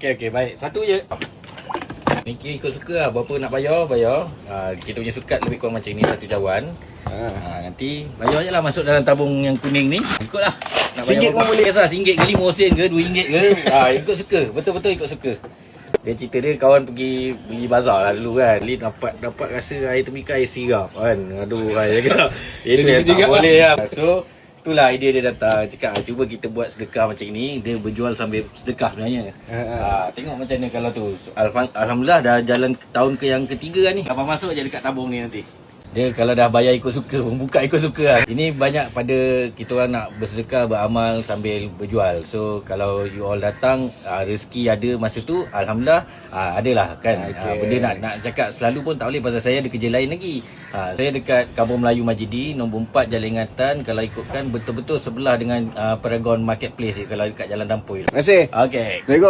Okey, baik. Satu je. Ni kira ikut suka lah. Berapa nak bayar. Kita punya sukat lebih kurang macam ni, satu cawan. Nanti bayar je lah, masuk dalam tabung yang kuning ni. Ikutlah. Nak bayar RM1 pun boleh. Kisah RM1 ke RM5 ke RM2 ke. Ikut suka. Betul-betul ikut suka. Dia cerita dia kawan pergi bazar lah dulu kan. Dia dapat rasa air temikat air sirap kan. Aduh, cakap. Itu yang tak boleh lah. So, itulah idea dia datang. Cakap, cuba kita buat sedekah macam ni. Dia berjual sambil sedekah sebenarnya. Tengok macam mana kalau tu. Alhamdulillah dah jalan tahun yang ketiga ni. Abang masuk je dekat tabung ni nanti. Dia kalau dah bayar ikut suka, buka ikut suka lah. Ini banyak pada kita orang nak bersedekah, beramal sambil berjual. So kalau you all datang, rezeki ada masa tu, Alhamdulillah adalah kan. Benda nak cakap selalu pun tak boleh pasal saya ada kerja lain lagi. Saya dekat Kampung Melayu Majidi, nombor 4 Jalan Ingatan. Kalau ikutkan betul-betul sebelah dengan Paragon Marketplace je, kalau dekat Jalan Tampoi. Terima kasih. Okay. Assalamualaikum.